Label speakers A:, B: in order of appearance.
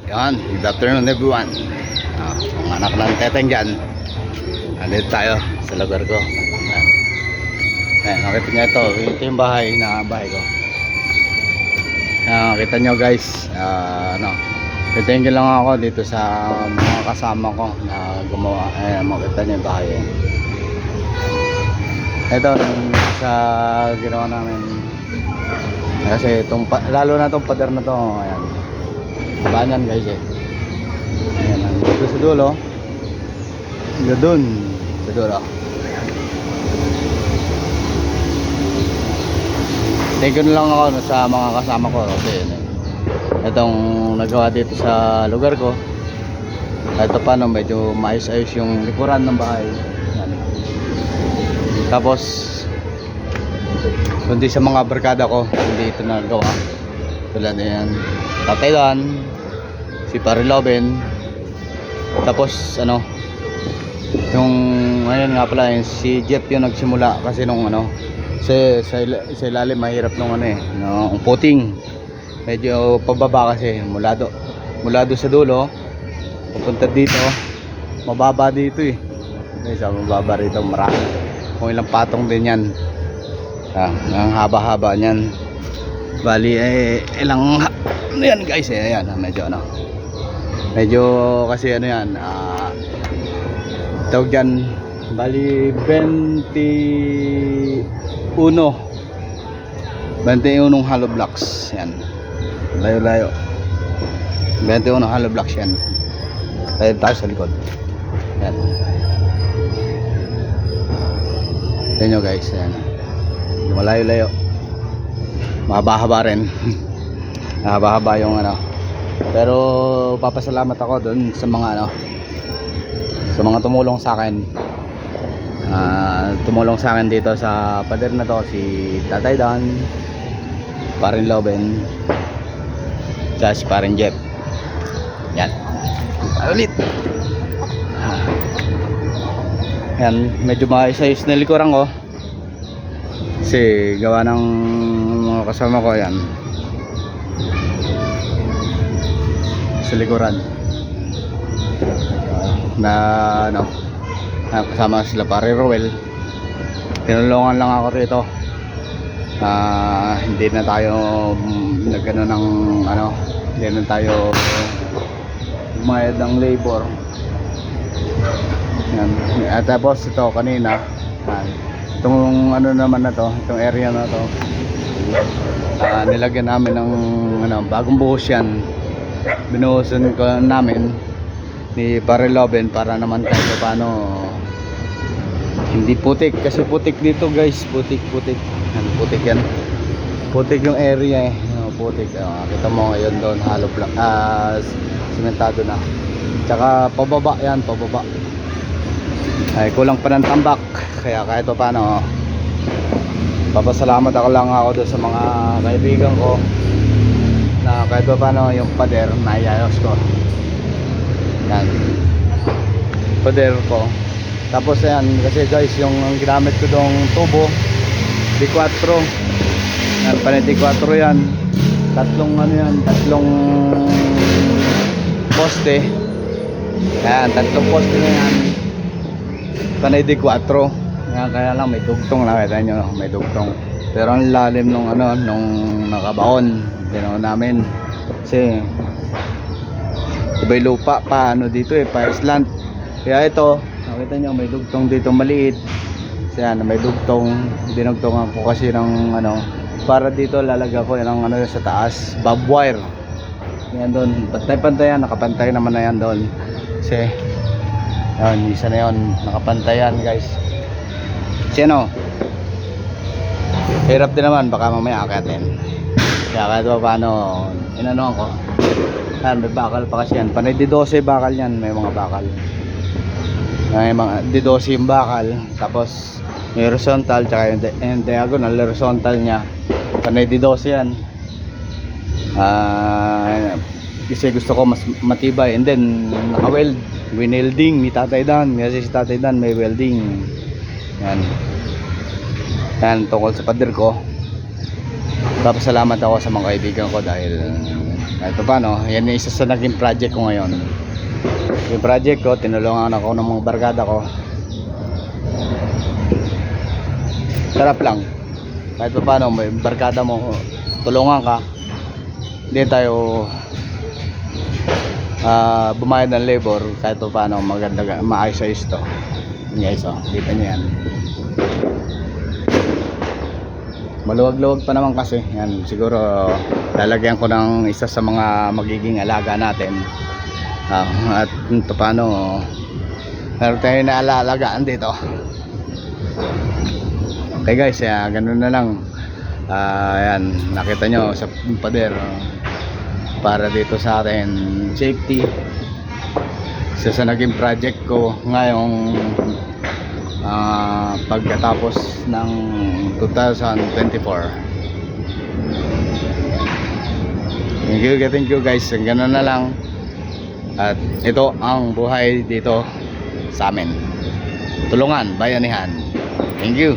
A: Yan, good afternoon everyone. Mga anak ng teteng dyan, nandito tayo sa lugar ko. Ayan, nakita nyo ito yung bahay ko. Nakita nyo guys, titengin lang ako dito sa mga kasama ko na gumawa. Ayan, makita nyo yung bahay. Ito sa ginawa namin kasi lalo na itong pader na to. Ayan, banyan guys ayan, dito sa dulo, doon sa dulo. Thank you lang ako sa mga kasama ko kasi itong nagawa dito sa lugar ko. Ito pa medyo maayos-ayos yung likuran ng bahay. Ayan. Tapos kundi sa mga barkada ko hindi ito nagawa. Tulad na yan, Tatay Dan, si Pariloben. Tapos yung ngayon nga pala yung si Jeff yung nagsimula kasi nung sa ilalim mahirap nung yung puting medyo pababa kasi mula do sa dulo papunta dito mababa dito sa mababa rito marami kung ilang patong din yan. Ang haba-haba niyan. Bali ilang yan guys ayan, medyo kasi yan tawag dyan, bali 21 hollow blocks yan, layo 21 hollow blocks yan. Tayo sa likod yan, tignan nyo guys yan, malayo mahaba-haba rin. Mahaba-haba yung pero papasalamat ako doon sa mga sa mga tumulong sa akin. Tumulong sa akin dito sa pader na to, si Tatay Dan, Pariloben, si Parin Jeff. Yan. Ulit. Yan, medyo maayos-ayos na likuran ko. Kasi gawa ng mga kasama ko yan sa likuran na kasama sila Pare Roel. Tinulungan lang ako rito. Hindi na tayo hindi na tayo umayad ng labor yan. At tapos ito kanina itong naman na to, itong area na to, nilagyan namin ng bagong buhos yan. Binuhusan ko namin ni Pariloben para naman kahit paano hindi putik, kasi putik dito guys, putik yan, putik yung area putik. Kita mo ngayon doon hollow block, simentado na, tsaka pababa ay kulang pa ng tambak, kaya kahit paano papasalamat ako doon sa mga kaibigan ko na kahit paano yung pader naayos ko yan, pader ko. Tapos ayan, kasi guys yung ginamit ko dong tubo D4 yan, panay D4 yan, tatlong poste yan, tatlong poste na yan, panay D4 yan, kaya lang may dugtong, nakita nyo may dugtong, pero ang lalim nung nakabahon ginawa namin kasi iba'y lupa pa dito pa island, kaya ito nakita nyo may dugtong dito maliit. Kasi may dugtong, dinugtongan ko kasi ng para dito lalagyan ko ng sa taas bob wire yan doon, pantay-pantayan, nakapantay naman na yan doon kasi yan, isa na yun, nakapantayan guys. Kasi hirap din naman, baka mamaya akatin. Kaya kahit paano inanuhan ko yan, may bakal pa kasi yan, panay D12 bakal yan, may mga bakal, may mga D12 yung bakal, tapos may horizontal tsaka yung diagonal horizontal nya, panay D12 yan. Kasi gusto ko mas matibay, and then naka-weld, winelding ni Tatay Dan, kasi si Tatay Dan may welding yan tungkol sa pader ko. Papasalamat ako sa mga kaibigan ko dahil Ito pa no, yan yung isa sa naging project ko ngayon. Yung project ko, tinulungan ako ng mga barkada ko. Sarap lang. Kahit pa paano, may barkada mo, tulungan ka. Hindi tayo bumayad ng labor. Kahit pa paano, maganda, maayos-ayos to. Guys, oh, kita nyo yan. Maluwag-luwag pa naman kasi. Yan, siguro lalagyan ko ng isa sa mga magiging alaga natin. At ito paano, meron tayo na alagaan dito. Okay guys, ganun na lang. Ayan, nakita nyo sa pader para dito sa atin safety. Isa sa naging project ko ngayong pagkatapos ng 2024. Thank you guys. Ganun na lang. At ito ang buhay dito sa amin. Tulungan, bayanihan. Thank you.